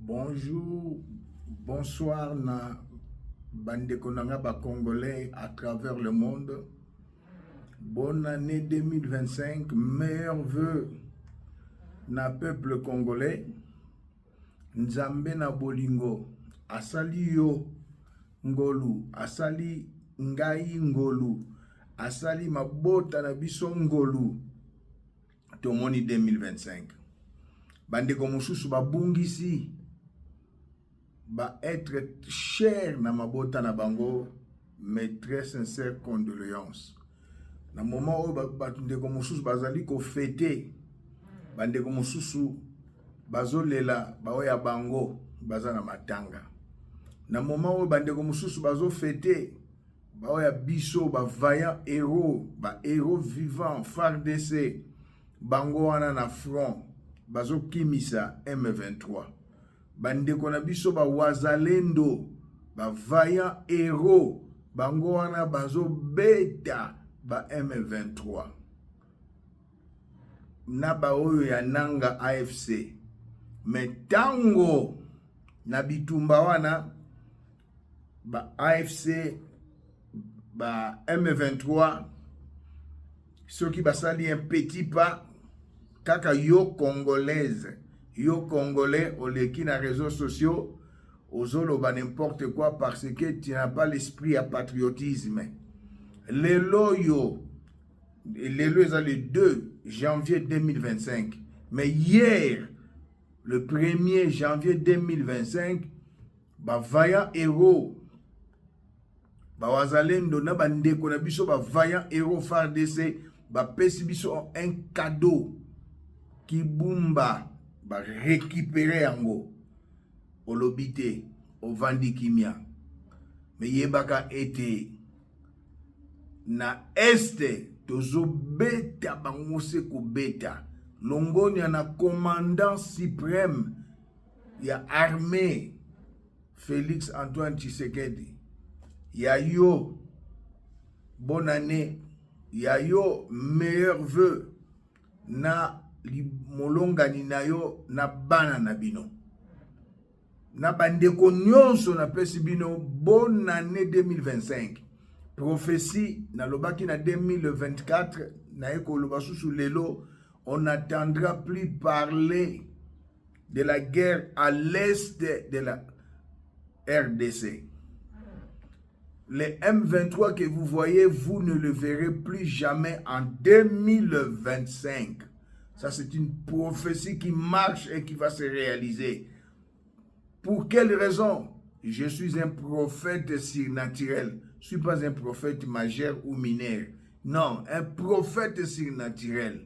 Bonjour, bonsoir na bandeko nanga ba Congolais à travers le monde. Bonne année 2025, meilleurs vœux na peuple congolais. Nzambe na bolingo, asali yo ngolu, asali ngai ngolu, asali mabota na biso ngolu. Tomoni 2025. Bandeko mosusu babungisi ba être cher na mabota na bango, mes très sincères condoléances. Na moment où bandeko mosusu bazali ko fêter, bandeko mosusu bazolela baoya bango baza na matanga. Na moment où bandeko mosusu bazo fêter, baoya biso ba vaillant héros, ba héros vivants, FARDC, bango wana na front, bazo kimisa M23. Bandeko na biso ba wazalendo, ba vaillant héros, bango wana bazo beta ba M23. Na ba oyo ya nanga AFC. Metango na bitumba wana ba AFC ba M23 soki basali un petit pas kaka yo congolaise, yo congolais oleki na réseaux sociaux ozoloba n'importe quoi parce que tu n'as pas l'esprit à patriotisme. Lelo est le 2 janvier 2025, mais hier le 1er janvier 2025, ba vaillant héros, ba wazalendo na bandeko na biso ba vaillant héros FARDC, ba pesi biso un cadeau qui bumba, ba récupérer yango, olobite, o vandi kimia. Mais yebaka ete, na este, tozo beta bango se ko beta. Longoni na commandant suprême ya armée Félix Antoine Tshisekedi. Ya yo bonne année, ya yo meilleurs vœux na molongani na yo na bana na bino. Na bandeko nyonso na pesi bino bonne année 2025. Prophétie na lobaki na 2024 na eko loba susu lelo. On n'attendra plus parler de la guerre à l'est de la RDC. Les M23 que vous voyez, vous ne le verrez plus jamais en 2025. Ça, c'est une prophétie qui marche et qui va se réaliser. Pour quelle raison? Je suis un prophète surnaturel. Je ne suis pas un prophète majeur ou mineur. Non, un prophète surnaturel.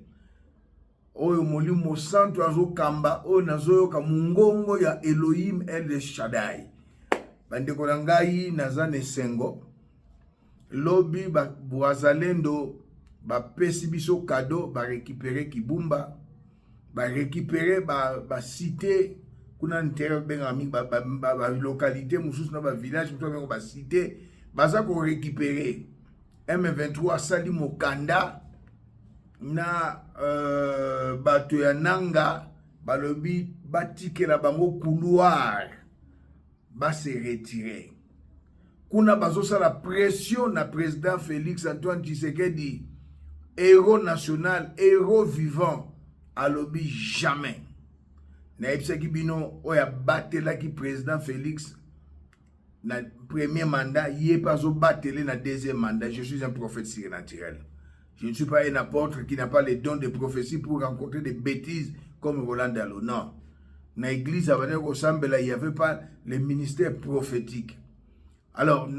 Oyo molimo santo azo kamba o nazo ka mungongo ya Elohim El Shaddai. Bandeko na ngai nazane sengo. Lobi ba boazalendo ba pesi biso cadeau ba récupérer Kibumba, ba récupérer ba cité kuna ntere benga mi ba localité mususu na ba village mususu benga ba cité baza ko récupérer. M23 sali mokanda na bato ya nanga balobi batikela bango couloir ba se retirer. Kuna bazosa la pression na président Félix Antoine Tshisekedi, héros national, héros vivant, alobi jamais. Na epsaki bino oya batela ki président Félix na premier mandat, yé pas zo batele na deuxième mandat. Je suis un prophète surnaturel. Je ne suis pas un apôtre qui n'a pas les dons de prophétie pour rencontrer des bêtises comme Roland Dalo. Non. Dans l'église, il n'y avait pas le ministère prophétique. Alors,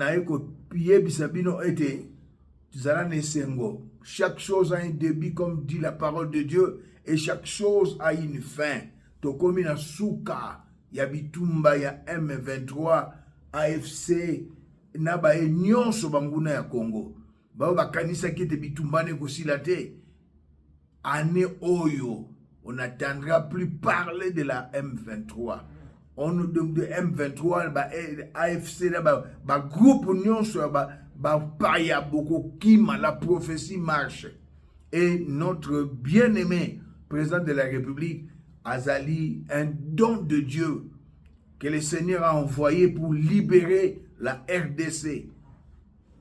chaque chose a un début, comme dit la parole de Dieu, et chaque chose a une fin. Tokomi na Souka, Yabitumba, ya M23, AFC, Naba e nyonso banguna ya Congo. Bao bakanisa ki te bitumbane kosila te. Année oyo, on n'attendra plus parler de la M23. On de M23, AFC, groupe nyonso, paya boko kima, la prophétie marche. Et notre bien-aimé président de la République, Azali, un don de Dieu. que le Seigneur a envoyé pour libérer la RDC.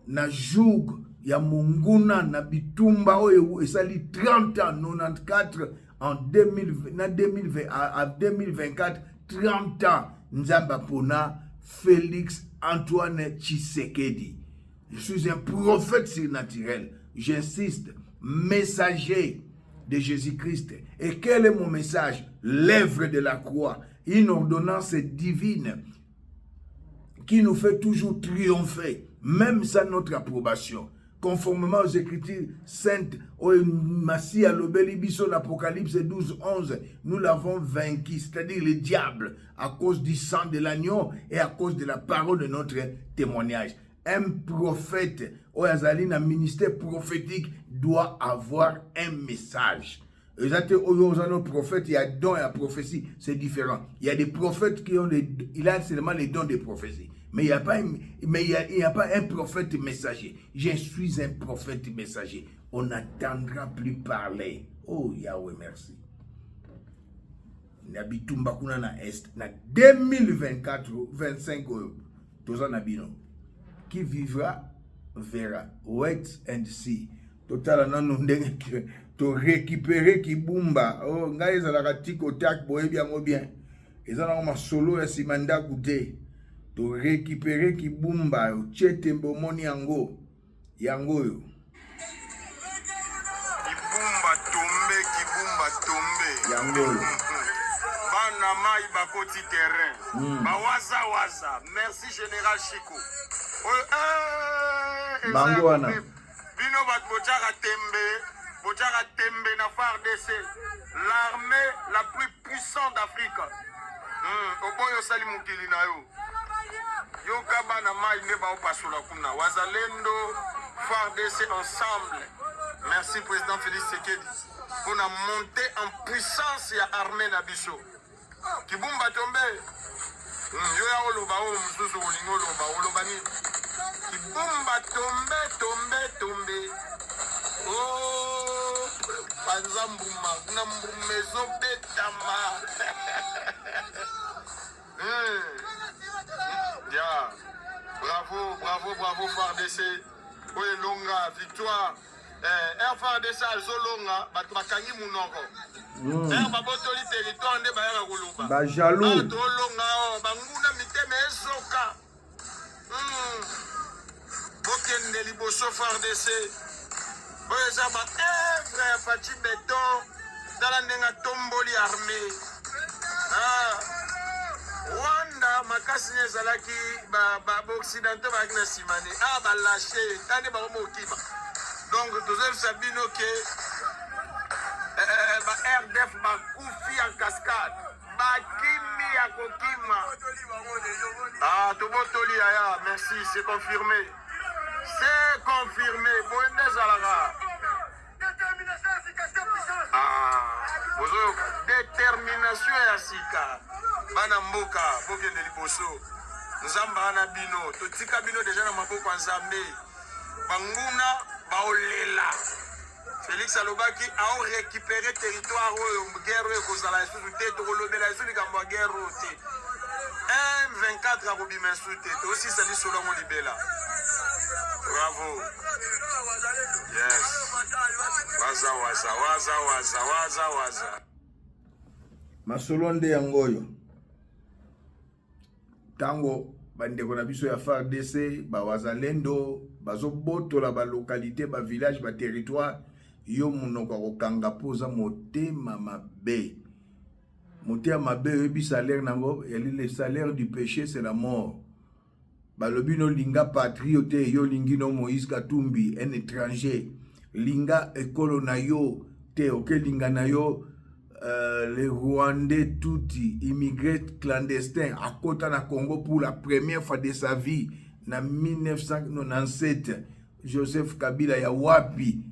Na joug ya munguna na bitumba oyo esali 30 ans 94 en 2020 à 2024 30 ans nzamba pona Félix Antoine Tshisekedi. Je suis un prophète surnaturel, j'insiste, messager de Jésus-Christ. Et quel est mon message? L'œuvre de la croix, une ordonnance divine qui nous fait toujours triompher, même sans notre approbation. Conformément aux Écritures saintes, l'Apocalypse 12, 11, nous l'avons vaincu, c'est-à-dire le diable, à cause du sang de l'agneau et à cause de la parole de notre témoignage. Un prophète, un ministère prophétique doit avoir un message. Il y a des prophètes, il y a dons et la prophétie, c'est différent. Il y a des prophètes qui ont il a seulement les dons de prophétie. Mais il n'y a pas un prophète messager. Je suis un prophète messager. On n'attendra plus parler. Oh Yahweh, merci. Nabitumba kuna na est na 2024 25 tous en abino. Qui vivra verra. Wait and see. Total nan ndenge to récupérer Kibumba. Oh ngai za la tiko tak boye bien. Ezana ma solo ya simanda kute. To récupérer Kibumba chete mbomoni yango yo. Kibumba tombe Yango yo. Bana mai bakoti terrain. Waza. Merci général Chico. Bango wana. Bino bat bojara tembe na FARDC. L'armée la plus puissante d'Afrique. Oboyo sali mukili na yo. Yoka bana mai ne ba opasula kuna. Wazalendo FARDC ensemble. Merci président Félix Tshisekedi pour la montée en puissance ya armée na biso. Kibumba tombe. Yo ya oloba o mususu olingo oloba ni. Kibumba tombe. Oh, panzambuma kuna mbumezo betama. Yeah. Bravo FARDC. Oui, longa victoire. FARDC azolonga bakangi munoko. Babotoli territoire nde bayaka koloba. Ba jaloux. Tolonga banguna miteme ezoka. Bokende liboso FARDC. Oyo eza ba œuvre ya Fachi Beton tala ndenga tomboli armée. Rwanda makasi ezalaki ba occidentaux ba na simane ba lâché tande ba mokima. Donc tous sabino que ba RDF ba kufi en cascade ba kimi ya kokima. Tobotoli aya, merci, c'est confirmé. C'est confirmé. Boende zalaga. Détermination ya sika. Bana mboka, bokende liboso. Nzamba na bino, totika bino déjà na maboko nzambe. Banguna baolela. Félix Alobaki a récupéré territoire guerre kozala sous tête kolobela sous likambo guerre te. 1-24 à Robin Soute, aussi Sali Solomon Libela. Bravo. Yes. Waza. Masolonde yangoyo. Tango bandeko na biso ya FARDC, ba wazalendo, bazobotola ba localité, ba village, ba territoire, yo munoko kokanga poza motema mabe. Monter à ma bébi salaire nango, le salaire du péché c'est la mort. Balobino linga patriote yo lingino Moïse Katumbi, un étranger. Linga ekolo na yo te oke linga na yo les Rwandais touti immigrés clandestins à côté na Congo pour la première fois de sa vie na 1997. Joseph Kabila ya wapi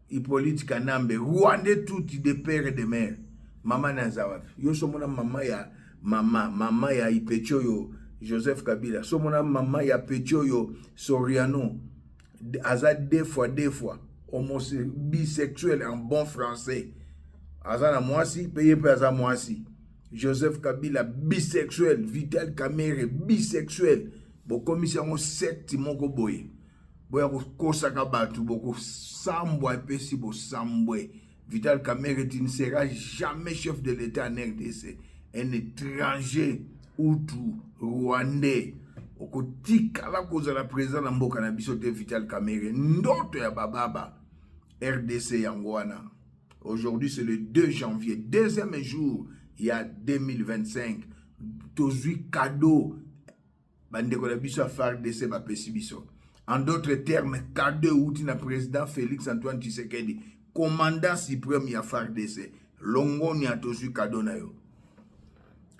Hippolyte Kanambe Rwandais touti de père et de mère. Mama Nazawa, yo somona mama ya Ipechoyo Joseph Kabila, somona mama ya Pechoyo Soriano, aza deux fois, bisexuel en bon français, aza na mwasi, payé pe aza mwasi, Joseph Kabila bisexuel, Vital Kamerhe bisexuel. Bokomisi yango secte moko boye. Boya kosaka batu boko sambwa epesi bo sambwe. Vital Kamerhe, tu ne seras jamais chef de l'État en RDC. Un étranger outu rwandais. Okotika la cause la président na mboka na biso te Vital Kamerhe. Ndoto ya bababa RDC yangwana. Aujourd'hui c'est le 2 janvier, deuxième jour, il y a 2025. Tozui cadeau bandeko na biso a FARDC ba pesi biso. En d'autres termes, cadeau outi na président Félix Antoine Tshisekedi, commandant suprême ya FARDC. Longoni a tozui cadeau na yo.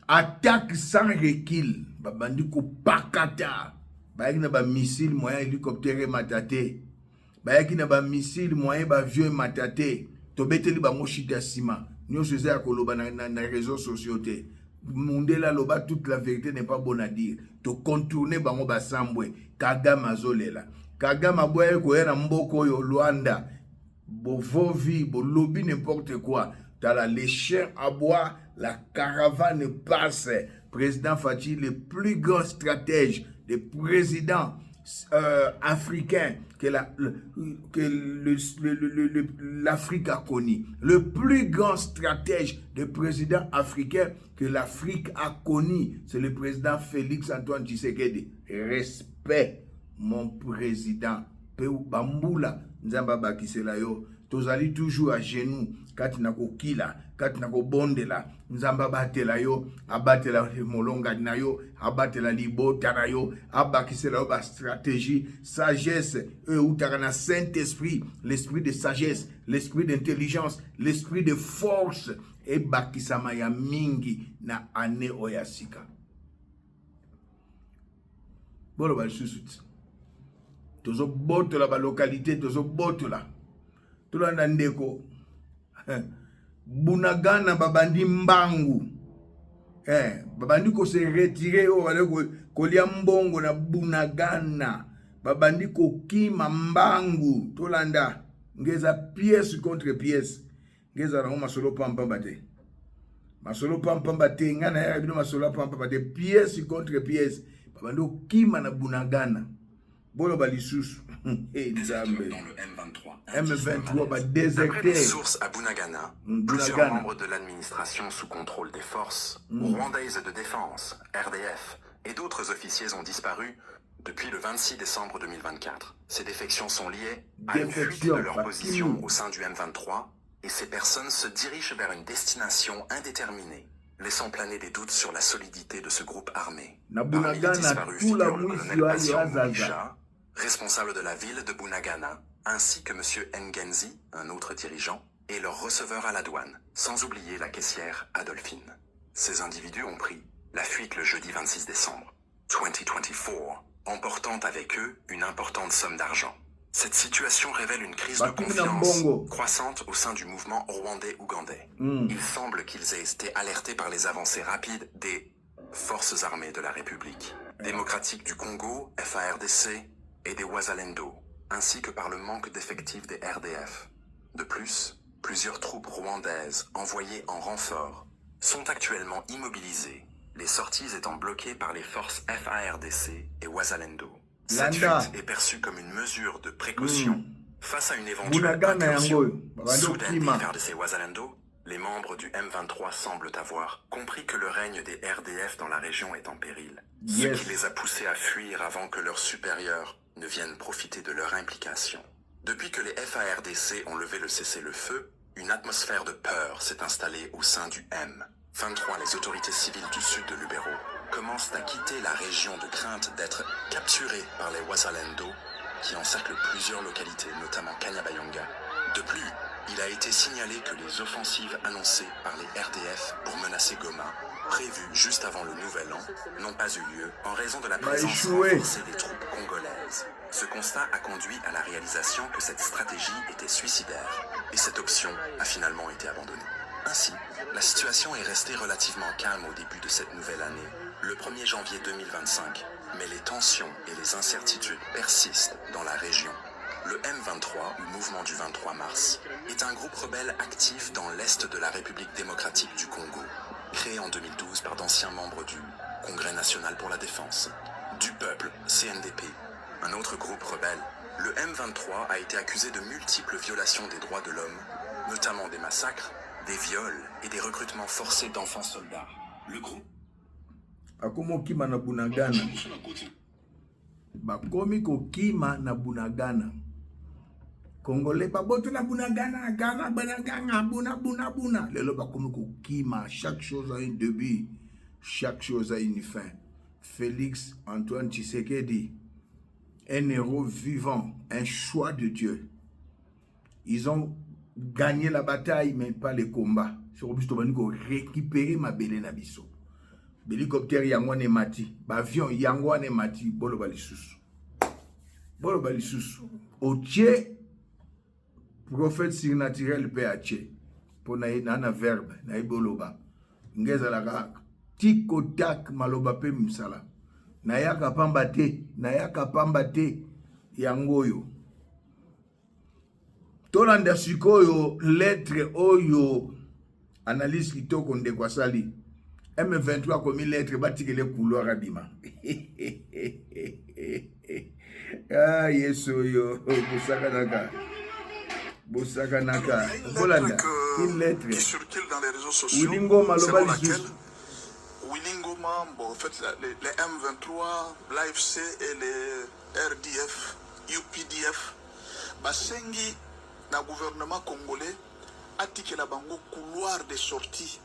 Attaque sans recul. Babandi ko pakata. Bayaki na ba missile moyen hélicoptère matate. Bayaki na ba missile moyen ba avion matate. Tobeteli ba moshita sima. Nyo seze ya koloba na réseaux sociaux te. Mundela loba toute la vérité n'est pas bonne à dire. To contourner bango ba sambwe. Kagame azolela. Kagame aboye ko na mboko yo Luanda. Bo vovi, bo lobby n'importe quoi. T'as les chiens aboient, la caravane passe. Président Fathi, le plus grand stratège des présidents africains que l'Afrique a connu. Le plus grand stratège des présidents africains que l'Afrique a connu, c'est le président Félix Antoine Tshisekedi. Respect, mon président. Peu Bamboula, Nzamba Bakisela yo. Tozali toujours à genoux. Kati nako kila, kati nako bondela, nzamba batela yo, abatela molonga na yo, abatela libota na yo, abakisela yo ba stratégie, sagesse, utaka na Saint-Esprit, l'esprit de sagesse, l'esprit d'intelligence, l'esprit de force, et bakisama ya mingi na ane oyasika. Bolo ba susut. Tozo botola ba localité, tozo botola. Tulanda ndeko. Bunagana babandi mbangu. Babandi ko se retirer o wale ko lia mbongo na Bunagana. Babandi ko kima mbangu. Tolanda ngeza pièce contre pièce. Ngeza na masolo pamba te. Masolo pamba te ngana ya bino masolo pamba te pièce contre pièce. Babandi ko kima na Bunagana. Bolo balisusu. Dans le M23. M23 va déserter. D'après des sources à Bunagana, plusieurs membres de l'administration sous contrôle des forces rwandaises de défense, RDF, et d'autres officiers ont disparu depuis le 26 décembre 2024. Ces défections sont liées à une fuite de leur position au sein du M23 et ces personnes se dirigent vers une destination indéterminée, laissant planer des doutes sur la solidité de ce groupe armé. Parmi les disparus figure le colonel Patient Mugisha, responsable de la ville de Bunagana, ainsi que M. Ngenzi, un autre dirigeant, et leur receveur à la douane, sans oublier la caissière Adolphine. Ces individus ont pris la fuite le jeudi 26 décembre 2024, emportant avec eux une importante somme d'argent. Cette situation révèle une crise de confiance croissante au sein du mouvement rwandais-ougandais. Il semble qu'ils aient été alertés par les avancées rapides des forces armées de la République démocratique du Congo, FARDC, et des Wazalendo, ainsi que par le manque d'effectifs des RDF. De plus, plusieurs troupes rwandaises envoyées en renfort sont actuellement immobilisées, les sorties étant bloquées par les forces FARDC et Wazalendo. Cette fuite est perçue comme une mesure de précaution face à une éventuelle incursion soudaine des FARDC et Wazalendo. Les membres du M23 semblent avoir compris que le règne des RDF dans la région est en péril, ce qui les a poussés à fuir avant que leurs supérieurs ne viennent profiter de leur implication. Depuis que les FARDC ont levé le cessez-le-feu, une atmosphère de peur s'est installée au sein du M23. Les autorités civiles du sud de Lubero commencent à quitter la région de crainte d'être capturées par les Wazalendo qui encerclent plusieurs localités, notamment Kanyabayonga. De plus, il a été signalé que les offensives annoncées par les RDF pour menacer Goma, prévues juste avant le Nouvel An, n'ont pas eu lieu en raison de la présence renforcée des troupes congolaises. Ce constat a conduit à la réalisation que cette stratégie était suicidaire et cette option a finalement été abandonnée. Ainsi, la situation est restée relativement calme au début de cette nouvelle année, le 1er janvier 2025, mais les tensions et les incertitudes persistent dans la région. Le M23, ou Mouvement du 23 mars, est un groupe rebelle actif dans l'est de la République démocratique du Congo. créé en 2012 par d'anciens membres du Congrès national pour la défense, du peuple, CNDP. Un autre groupe rebelle, le M23, a été accusé de multiples violations des droits de l'homme, notamment des massacres, des viols et des recrutements forcés d'enfants soldats. Le groupe Akomo kima na Bunagana. Bakomi ko kima na Bunagana. Congolais baboto na Bunagana, Ghana, Bunagana, Buna. Lelo bakomi ko kima. Chaque chose a un début. Chaque chose a une fin. Félix Antoine Tshisekedi, un héros vivant, un choix de Dieu. Ils ont gagné la bataille, mais pas le combat. Sur Robusto Baniko, récupérer ma belle nabiso. L'hélicoptère Yangwane Mati, l'avion Yangwane Mati, Bolo Balisusu. Bolo Balisusu. Au Tché, prophète surnaturel PH. Pour na verbe, na iboloba. Ngeza la gak. Tiko tak maloba pe msala. Nayaka pamba te yangoyo. Tolanda sikoyo lettre oyo analyse kitoko ndekwa sali. M23 comme lettre batike le couloir abima. Ah yeso yo Bosaka naka. Bolanda une lettre qui circule dans les réseaux sociaux. Willingoma, bon, en fait, les M23, l'AFC et les RDF, UPDF, Basengi, le gouvernement congolais, a tiqué la bango couloir de sortie.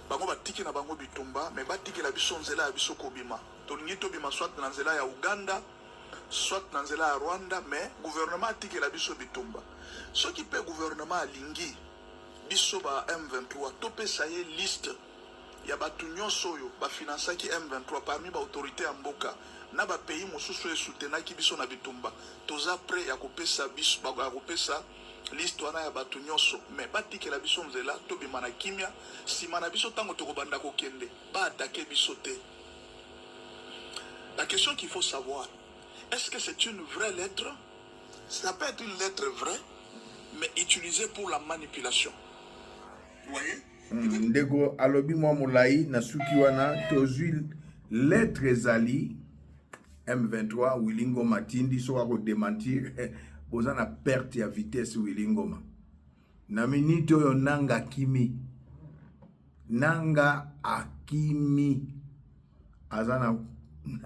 Bango ba tiqué na bango bitumba, mais ba tiqué la bisonzela ya bisoko bima. Tolingito bima soit dans nzela ya Uganda, soit dans nzela ya Rwanda, mais gouvernement a tiqué la biso bitumba. Ce qui peut gouvernement a lingi, biso ba M23, topé ça y est liste. Il y a des soyo ba financer qui M23 parmi ba autorité en mboka na ba pays mosusu e soutenir ki biso na bitumba toza prêt ya kopesa biso ba kopesa liste wana ya batu nyonso mais batike la biso nzela to bima na kimia sima na biso tango to kobanda ko kende ba attaquer biso te. La question qu'il faut savoir, est-ce que c'est une vraie lettre? Ça peut être une lettre vraie mais utilisée pour la manipulation. Vous voyez? Ndeko alobi mwa mulai na suki wana tozwi lettre ezali M23 Willingoma Tindi soka ko démentir boza na perte ya vitesse Willingoma na minute oyo nanga akimi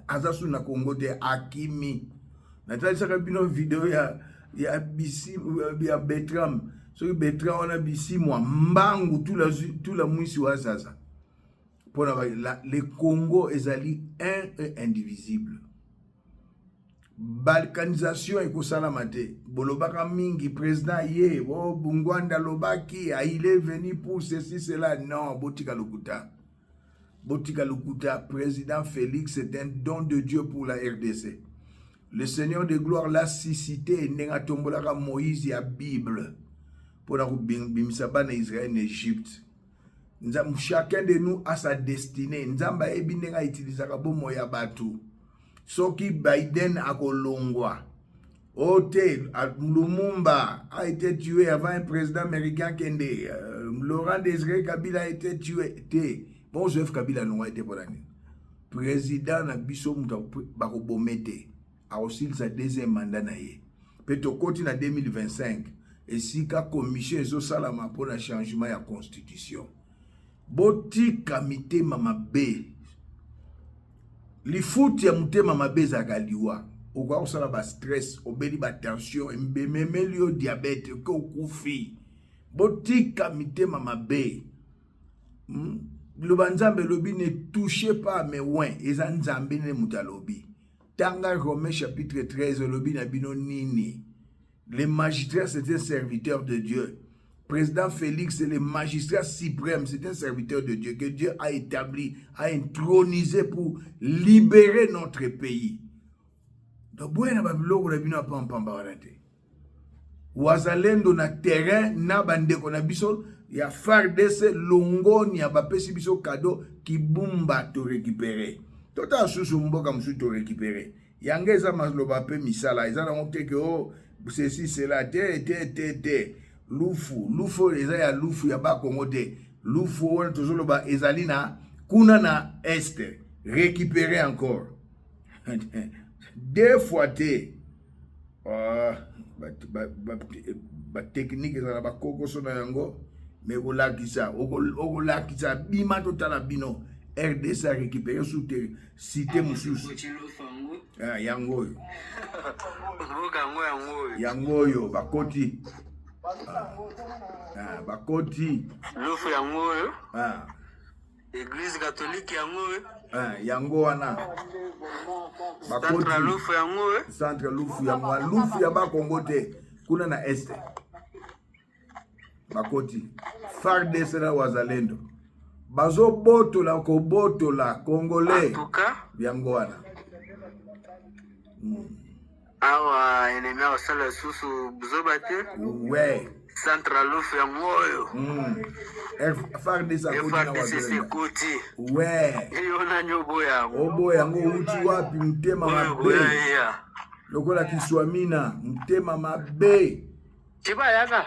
aza su na Congo te akimi na talisaka bino video ya bisi ya Bertram. So Bertrand on a bisi moi mbangu tout la mwisi wazaza. Pour le Congo ezali un et indivisible. Balkanisation et kosalamate. Bolobaka mingi président ye, oh Bungwanda lobaki, il est venu pour ceci cela. Non, Botika Lukuta. Botika Lukuta, président Félix, c'est un don de Dieu pour la RDC. Le Seigneur de gloire l'a suscité, nenga tombolaka Moïse ya Bible. Pour la bimsaba na Israël en Égypte. Chacun de nous a sa destinée. Nzamba ebinenga utilisaka bomo ya batu. Soki Biden a kolongwa. Ote Lumumba a été tué avant un président américain kende. Laurent Désiré Kabila a été tué. Bon Joseph Kabila non a été pour l'année. Président na biso muta bako bomete. A aussi sa deuxième mandat na ye. Peto koti na 2025. Et si ka commission ezo salama pour le changement de la constitution. Boti kamite mama be. Li foot ya mute mama be zagaliwa. Oka osala ba stress, obeli ba tension, mbememeli yo diabète, ko kufi. Boti kamite mama be. Le banzambe lobi ne touchez pas mes ouins. Eza nzambe ne mutalobi. Tanga Romains chapitre 13 lobi na bino nini. Les magistrats, c'est un serviteur de Dieu. Président Félix, c'est le magistrat suprême, c'est un serviteur de Dieu que Dieu a établi, a intronisé pour libérer notre pays. Donc, bueno, babiloko na bino pamba warate. Wazalendo na terrain na bandeko na biso ya FARDC longoni ya bapesi biso cadeau kibumba to récupérer. Tota susu mboka musu to récupérer. Yangeza masloba pe misala, ezala monteke oh ceci, cela, te. Lufu, eza ya lufu ya ba Congo te. lufu wana tozoloba ezali na kuna na este récupérer encore deux fois te ba technique ezala ba kokoso na yango mais okolakisa bima totala bino RDC a récupéré sous cité mosusu yango oyo bakoti bakoti lufu yango oyo Église catholique yango yango wana bakoti lufu yango centre lufu yango lufu ya bakongo te kuna na este bakoti FARDC na wazalendo bazo botola congolais yango wana awa ennemi asala susu buzoba te ouais centre lufu yango oyo FARDC koti ouais iyo nanyo obo yango uti wapi mtema mabe lokola kiswamina mtema mabe chiba yaka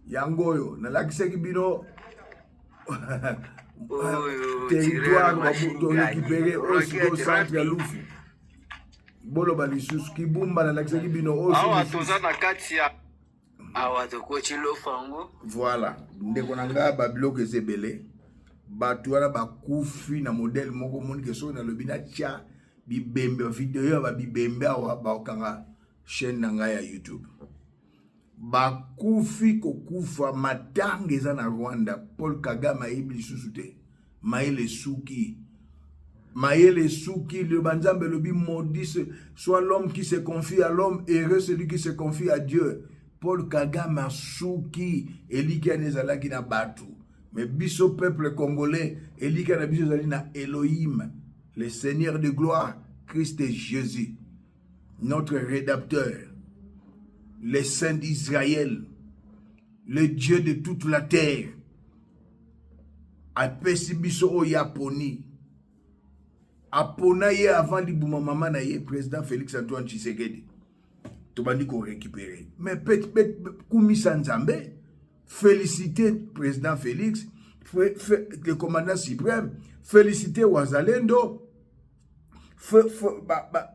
yango oyo nalakisaki bino territoire babuto récupéré au centre ya lufu boloba lisusu kibumba nalakisaki bino awa toza na kati ya awa tokochi lofango voilà ndeko na nga babiloko ezebele bato wana bakufi na modèle moko monike soki nalobi natya bibembe video ya babibembe awa bakanga chaîne na ngai ya YouTube bakufi kokufa matanga eza na Rwanda. Paul Kagame ayebi lisusu te mayele suki le banzambe lobi maudit soit l'homme qui se confie à l'homme, heureux celui qui se confie à Dieu. Paul Kagame suki eliki anezalaki na batu mais biso peuple congolais eliki na biso zali na Elohim, le Seigneur de gloire, Christ et Jésus, notre rédempteur, le Saint d'Israël, le Dieu de toute la terre. Apesi biso o Yaponi. Apona ye avant libuma mama na ye président Félix Antoine Tshisekedi. Tobandi ko récupérer. Mais Koumisa Nzambe, féliciter président Félix, le commandant suprême, féliciter Wazalendo,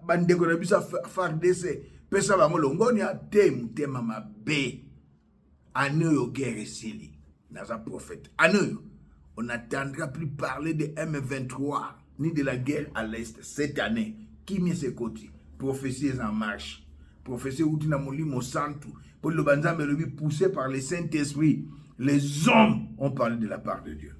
bandeko na bisa FARDC, pesa bango longonia te mutema mabe. Anoyo guerre sili, naza prophète. Anoyo, on n'attendra plus parler de M23 ni de la guerre à l'Est cette année. Qui m'y se côté? Prophétie est en marche. Prophétie Outina Molimo Santu. Pour le banzambe le poussé par le Saint-Esprit. Les hommes ont parlé de la part de Dieu.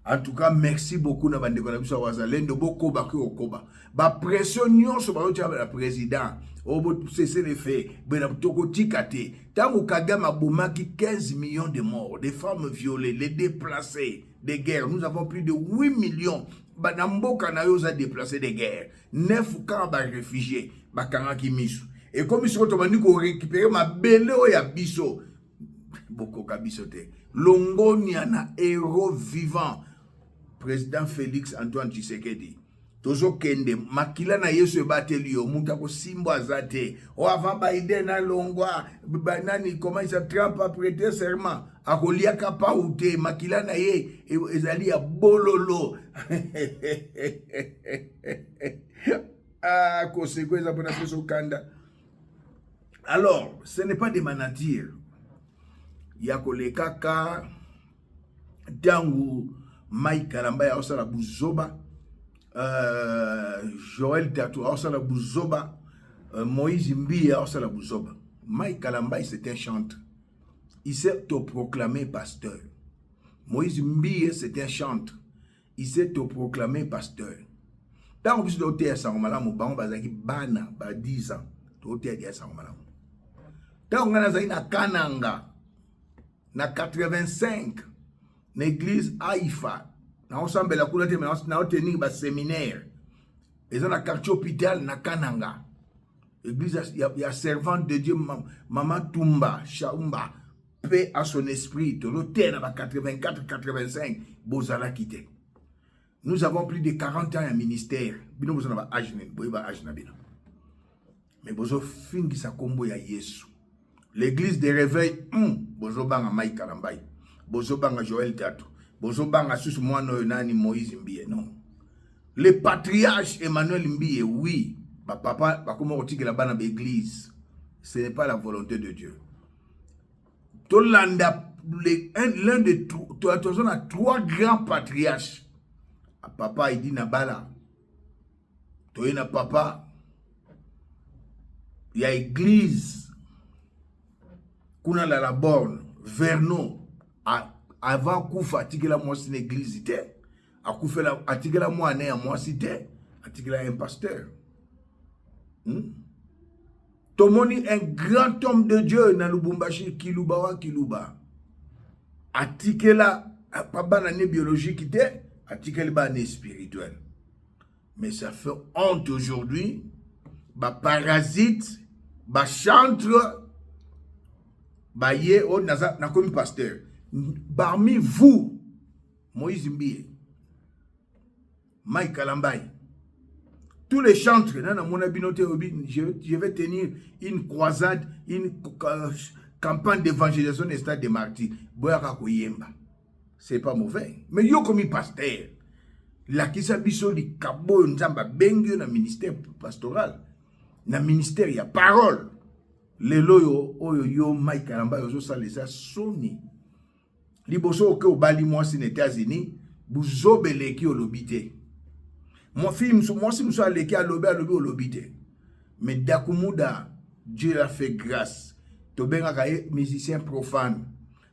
En tout cas, merci beaucoup na bande konabisa wazalendo boko baki okoba. Ba pression nyonso ba yotia la président. Obo cesser les faits. Bena toko tikate. Tango Kagame abomaki 15 millions de morts, des femmes violées, les déplacés des guerres. Nous avons plus de 8 millions. Banamboka na yo za déplacés des guerres. 9 camps ba réfugiés. Bakanga kimisu. Et comme ils sont demandés qu'on récupère ma belle ya biso. Boko kabisote. Longonia na héros vivant. Président Félix Antoine Tshisekedi. Tozo kende makila na Yesu ebateli yo muta ko simbo azate. O avant Biden na longwa banani comment il Trump a prêté serment akoliaka pa ute makila na ye ezali ya bololo. Ah konsekweza pona peso kanda. Alors, ce n'est pas des manatires. Yakole kaka dangu Mike Kalamba ya osala buzoba, Joël Tatou ya osala buzoba, Moïse Mbi ya osala buzoba. Mike Kalamba c'est un chanteur. Il s'est autoproclamé pasteur. Moïse Mbi c'est un chanteur. Il s'est autoproclamé pasteur. Tant que vous êtes à Sangomalam, vous avez bana, 10 ans. Vous êtes à Sangomalam. Tant que vous êtes à Kananga, na 85, l'église Haïfa, na ensemble la couleur de na tenir ba séminaire. Ils ont un quartier hôpital na Kananga. L'église il y a servante de Dieu Maman Tumba, Shaumba, paix à son esprit. Tout l'hôtel na 84-85, bozala quitté. Nous avons plus de 40 ans à ministère. Bino bozana ba âge na bino. Mais bozo fingi sa kombo ya Yesu. L'église des réveils, bozo banga Mike Kalambai. bozobanga Joël Tatu, bozobanga susu mwana nani Moïse Mbie, non. Le patriarche Emmanuel Mbie, oui, papa, comment on dit que là-bas dans l'église, ce n'est pas la volonté de Dieu. L'un de on a 3 grands patriarches. Papa, il dit Nabala. Toi, na papa, il y a église. Kuna la borne, Vernon, avant Koufa, atikela moi c'est une église, a Koufa atikela moi né à moi c'était, atikela un pasteur. Tomoni un grand homme de Dieu dans Lubumbashi, Kiluba. Atikela pas l'année biologique était, atikela ba année spirituelle. Mais ça fait honte aujourd'hui, ba parasite, ba chantre, ba yé o na comme pasteur. Parmi vous, Moïse Mbie, Mike Kalambay, tous les chantres, je vais tenir une croisade, une campagne d'évangélisation des stades des martyrs. C'est pas mauvais. Mais yo comme pasteur, la kisa biso li kabo nzamba bengue na ministère pastoral, na ministère ya parole. Les loyo oyo Mike Kalambay ozo salisa soni. Liboso oke obali moi aux États-Unis, buzobeleki olobite. Mon fils, moi si je suis allé au lobby. Mais Dakumuda, Dieu a fait grâce. Tobenga musicien profane.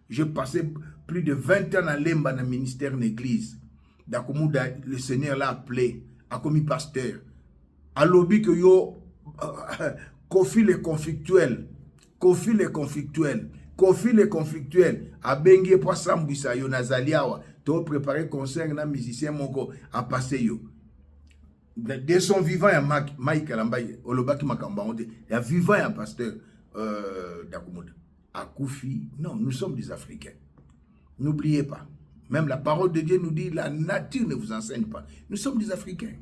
J'ai passé plus de 20 ans à Lemba dans le ministère de l'église. Dakumuda, le Seigneur l'a appelé, a commis pasteur. À lobby que yo, Kofi les conflictuels. A bengi pour Sambisa yo nazaliawa. To préparer concert na musicien moko a passé yo. De son vivant, il y a Mike Kalambay, Olobaki Makamba, il y a vivant, il y a un pasteur Dakumuda. À Koufi, non, nous sommes des Africains. N'oubliez pas. Même la parole de Dieu nous dit, la nature ne vous enseigne pas. Nous sommes des Africains.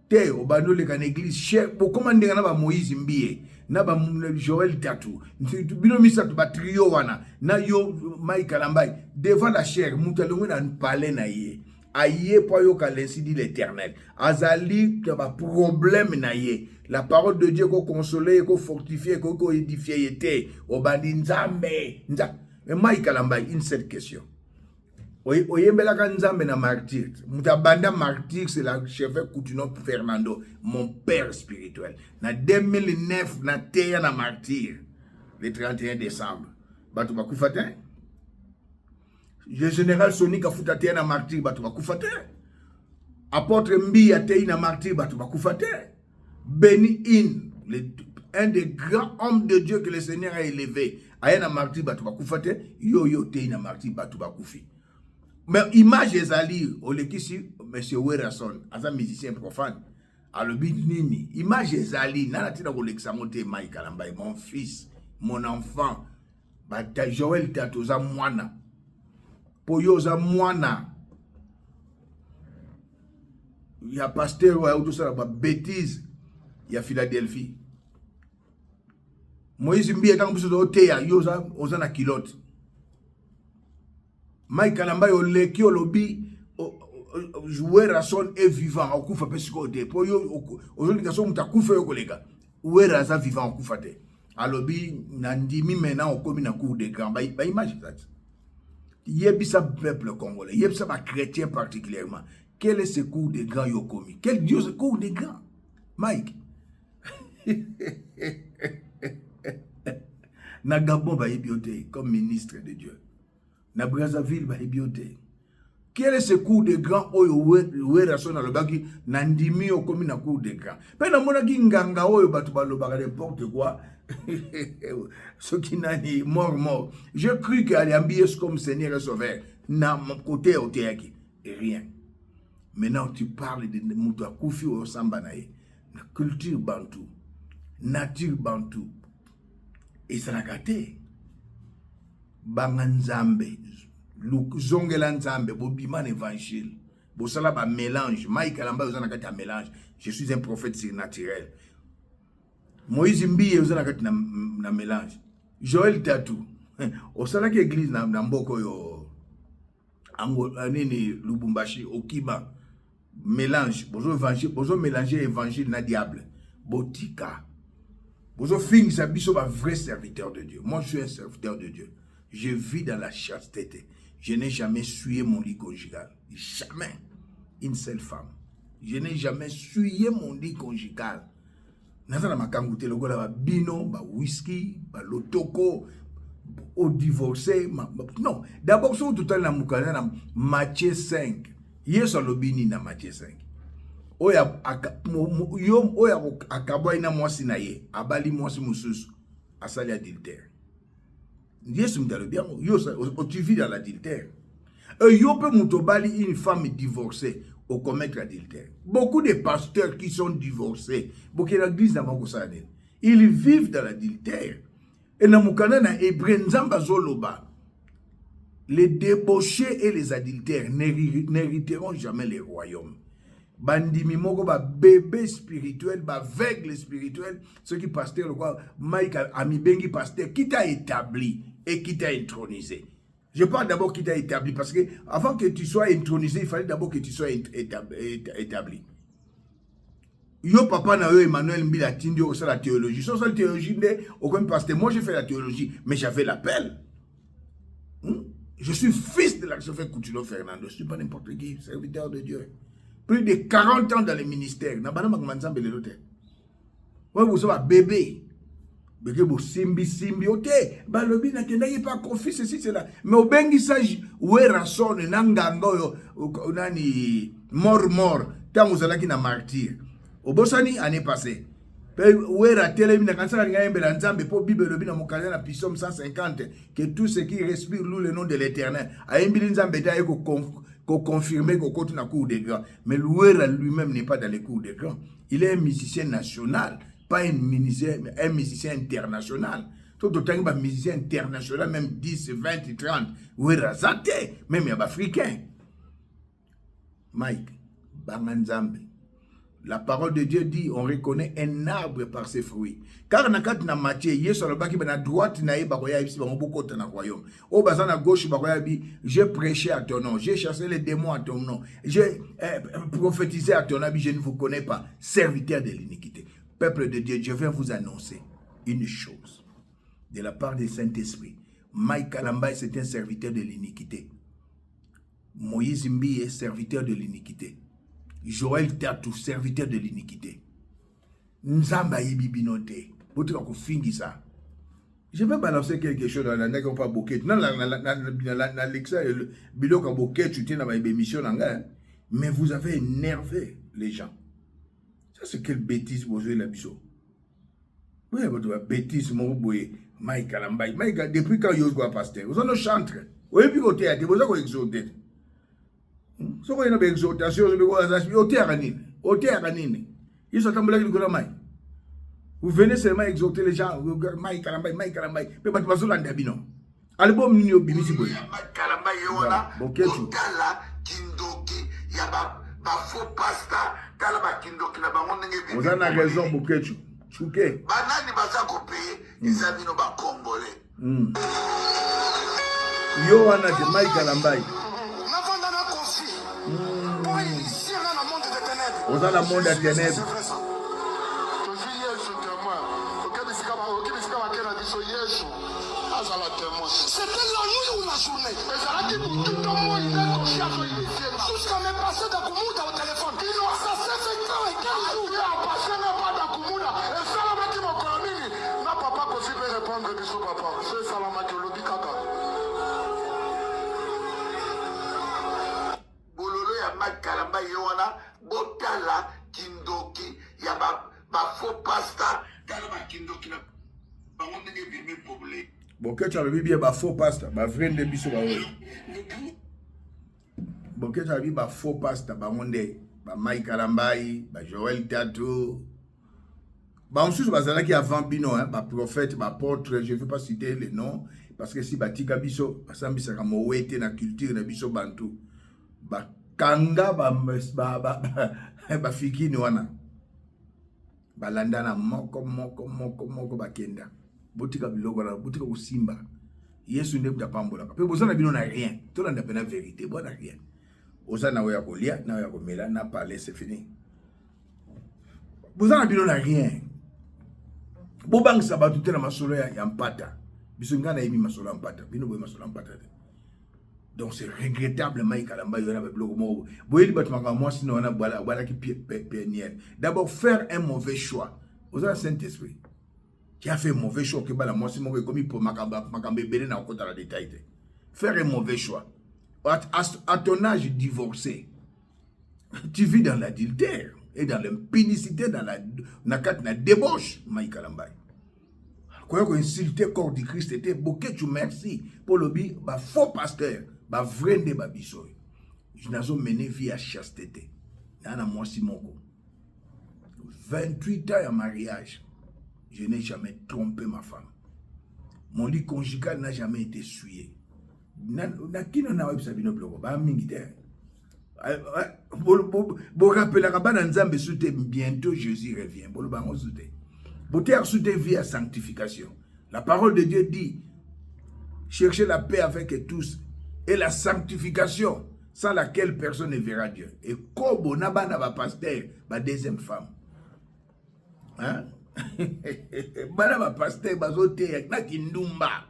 Te, Obano, les église, cher, pour commander Moïse Mbie, Naba Joël Tatu, Binomisa Trio Wana, Nayo Mike Kalambay, devant la chair, Moutalongue n'a pas naïe. Aïe pas yo kalensi dit l'Éternel. Azali t'as problème naïe. La parole de Dieu qu'on consoler, qu'on fortifier, qu'on édifier était. Obandi nzambe. Mais Mike Kalambay, une seule question. Oyembela kanzambe na martyr. Mutabanda martyr c'est la chef Coutinho Fernando, mon père spirituel. Na 2009 na teya na martyr. Le 31 décembre. Batu bakufatin. Le général Sonic a foutu à na martyr, batu bakufate. Apôtre Mbi a été na martyr, batu bakufate. Béni un des grands hommes de Dieu que le Seigneur a élevé, a na martyr, batu bakufate. Yo te na martyr, batu bakufi. Mais image ezali, olekisi, monsieur Werason, un musicien profane, à le but nini. Image ezali, nana tina koleksamote Mike Kalambay, mon fils, mon enfant, bata Joël Tatoza mwana. Poyoza mwana. Il y a pasteur ou tout ça, bêtise. Il y a Philadelphie. Moïse Mbie quand vous êtes au yoza ozana kilote. Mike Kalambay oleki olobi jouer à son est vivant au kufa pesiko de. Poyo ozoni kaso mutakufa yo kolega. Ouera za vivant au kufa te. Alobi nandimi maintenant au komi na cour de grand. Ba image ça. Yebisa peuple congolais, yebisa ma chrétien particulièrement. Quel est ce cours de grand yokomi? Quel Dieu ce cours de grand? Mike. Na Gabon ba yebiote comme ministre de Dieu. Na Brazzaville ba yebiote. Quel est ce cours de grand oyo werason na lobaki nandimi okomi na cours de grand? Pe na mona ki nganga oyo batu ba lobaka n'importe quoi. Ce qui n'a ni mort. Je cru qu'elle ambie comme Seigneur et Sauveur. Na mon côté au théâtre. Et rien. Maintenant tu parles de Mouta Koufi au Sambanaye. La culture bantou. Nature bantou. Et ça n'a gâté. Banganzambe. Zongelanzambe. Bobiman évangile. Bosala ba mélange. Mike Kalambay vous en a gâté un mélange. Je suis un prophète surnaturel. Moïse Mbie vous en a gâté un mélange. Joël Tatu. Au salaki église na mboko yo ango nini Lubumbashi Okiba mélange bozo mélanger évangile na diable botika bozo fingi biso ba vrai serviteur de Dieu. Moi je suis un serviteur de Dieu, je vis dans la chasteté, je n'ai jamais souillé mon lit conjugal, jamais une seule femme, je n'ai jamais souillé mon lit conjugal. Nazana makangute lokola ba bino ba whisky ba lotoko au divorcé. Non, d'abord, sur tout le monde, Matthieu 5. Yesu lobini na Matthieu 5. Oya akabo ina mwasi na ye, abali mwasi mususu, asali adultère. Yesu mdalo bien, tu vis dans l'adultère. Yo peut moutobali une femme divorcée au commettre l'adultère. Beaucoup de pasteurs qui sont divorcés, beaucoup d'églises dans Makosane, ils vivent dans l'adultère. Et dans na hébreu nzamba zoloba, les débauchés et les adultères n'hériteront jamais les royaumes. Bandimi moko ba bébé spirituel, ba aveugle spirituel, ceux qui pasteur le quoi, Michael Amibengi pasteur qui t'a établi et qui t'a intronisé. Je parle d'abord qui t'a établi parce que avant que tu sois intronisé, il fallait d'abord que tu sois établi. Yo papa na yo Emmanuel Mbila tindi au la théologie. Sans la théologie, aucun pasteur. Moi j'ai fait la théologie, mais j'avais l'appel. Je suis fils de l'archevêque Coutinho Fernando. Je ne suis pas n'importe qui, serviteur de Dieu. Plus de 40 ans dans le ministère. Na bana makumanza mbele lote. Ouais, vous savez bébé. Bébé bo simbi oté. Ba lobi na kenda yi pa confi ceci cela. Mais au bengi sage we rason na nganga yo nani mort. Tant vous allez qui na martyr. Au Bosani, année passée. Psaume 150 que tout ce qui respire loue le nom de l'Éternel. Confirmer qu'au côté na cour des grands. Mais Louera lui-même n'est pas dans les cours des grands. Il est un musicien national, pas un musicien international. Tout autant que un musicien international, même 10, 20, 30. Louera Zate, même il y a africain. Mike, Banganzambe. La parole de Dieu dit, on reconnaît un arbre par ses fruits. Car na kat na Matthieu, Yesu alobaki na droite na ye bakoya bisi bango bokota na royaume. O baza na gauche bakoya bi, j'ai prêché à ton nom, j'ai chassé les démons à ton nom, j'ai prophétisé à ton nom, je ne vous connais pas, serviteur de l'iniquité. Peuple de Dieu, je viens vous annoncer une chose. De la part du Saint-Esprit, Mike Kalambay c'est un serviteur de l'iniquité. Moïse Mbi est serviteur de l'iniquité. Joël Tatou, serviteur de l'iniquité. Nzamba Ibibinote. Je vais balancer quelque chose dans la nègre pas bouquet. Non, l'Alexa, le bilot à bouquet, tu tiens dans ma émission, mais vous avez énervé les gens. Ça, c'est quelle bêtise vous avez la biseau. Oui, votre bêtise, mon boy, Mike Alambay. Mike, depuis quand vous êtes pasteur, vous en chantre. Vous avez pu au théâtre, vous avez exhorté. So ko ina be exhortation be ko azasi oteakanini iso tambula ki ko mai vous venez seulement exhorter les gens mai kalambay pe bat bazolanda bino album nini obimisi boy kalambay yona boketu kala kindoki ya ba faux pasta kala ba kindoki na bango ndenge bi vous en a raison boketu chouke banani baza ko payer izabino ba congolais yo wana de mai kalambay aux dans le monde des ténèbres. C'était la nuit ou la journée. Jusqu'à me passer de Kumuda au téléphone. Ça s'est fait quand et quel jour? Il a passé même pas de Kumuda. Et Salamaki m'a connu. Ma papa aussi peut répondre de son papa. C'est Salamaki le Bikaka. Bololo ya Makalamba Yoana. Botala kindoki ya ba faux pasta tala ba kindoki na bango ndenge bimi problème. Boketu alobi bien ba faux pasta ba vrai nde biso ba we. Boketu alobi ba faux pasta ba monde ba Mike Kalambay, ba Joël Tatou. Ba ensuite bazalaki avant bino hein, ba prophète, ba apôtre, je ne vais pas citer les noms parce que si batika biso basambisa ka mowete na culture na biso bantu. Ba kanga ba fikini wana balandana moko bakenda botika biloko na botika kusimba Yesu ne pambola. Pe bozana bino na rien. Tout le monde n'a vérité, bon na rien. Osana na ko lia, na ko mela, na parler, c'est fini. Bozana bino na rien. Bobang sabatu te na masolo ya mpata. Biso ngana yemi masolo ya mpata. Bino boye masolo ya mpata. Donc c'est regrettable Mike Kalamba yona ba bloko mo. Boyeli batmaka moi sinon on a bala ki peniel. D'abord faire un mauvais choix. Osana Saint-Esprit qui a fait un mauvais choix que bala moi sinon comme pour makamba belé na kota la détail. Faire un mauvais choix. À ton âge divorcé, tu vis dans l'adultère et dans l'impudicité, dans la débauche, Mike Kalamba. Quand on insulté le corps du Christ, c'était beaucoup de merci pour le faux pasteur, vrai de babisoy. Je n'ai pas mené vie à chasteté. Nana moi Simoko. 28 ans en mariage, je n'ai jamais trompé ma femme. Mon lit conjugal n'a jamais été souillé. Na kino na web sabino bloko ba mingite. Bo rappela ka bana nzambe soute bientôt Jésus revient. Bo lo bango soute. Boter soute vie à sanctification. La parole de Dieu dit cherchez la paix avec tous et la sanctification sans laquelle personne ne verra Dieu. Et kobo na bana ba pasteur ba deuxième femme. Hein? Bana ba pasteur bazote na kindumba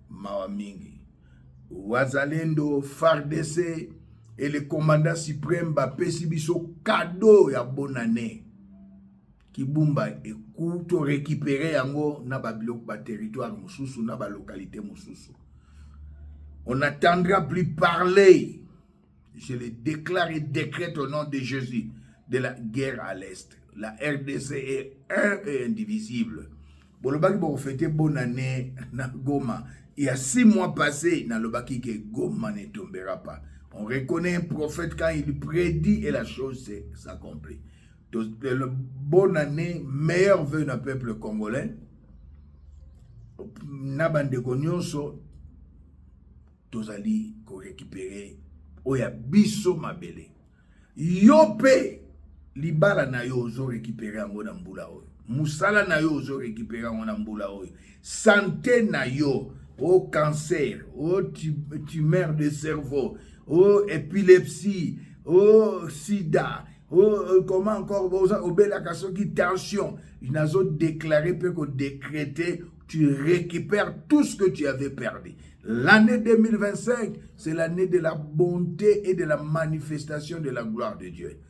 mawa mingi. Wazalendo, FARDC et le commandant suprême bapesi biso cadeau ya bonne année. Kibumba et to récupérer yango na ba biloko ba territoire mususu na ba localité mususu. On n'attendra plus parler. Je le déclare et décrète au nom de Jésus de la guerre à l'est. La RDC est un et indivisible. Bolobaki bo fêter bonne année na Goma. Il y a 6 mois passés, dans le baki que Goma ne tombera pas. On reconnaît un prophète quand il prédit et la chose s'accomplit. Bonne année, meilleur vœu d'un peuple congolais. Nabande Gonyonso, tozali ko récupérer oya biso mabele. Yope libala na yo ozo récupérer ango na mbula oyo. Musala na yo ozo récupérer ango na mbula oyo. Santé na yo. Au cancer, au tumeur de cerveau, au épilepsie, au sida, au comment encore, au belakaso qui tension. Ils n'ont déclaré que décrété, tu récupères tout ce que tu avais perdu. L'année 2025, c'est l'année de la bonté et de la manifestation de la gloire de Dieu.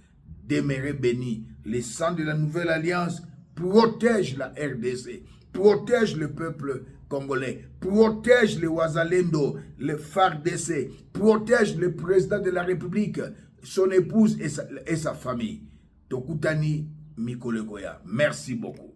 Demeurez bénis. Les sangs de la nouvelle alliance protègent la RDC, protègent le peuple congolais, protège les Wazalendo, les FARDC, protège le président de la République, son épouse et sa famille. Tokutani Mikolekoya. Merci beaucoup.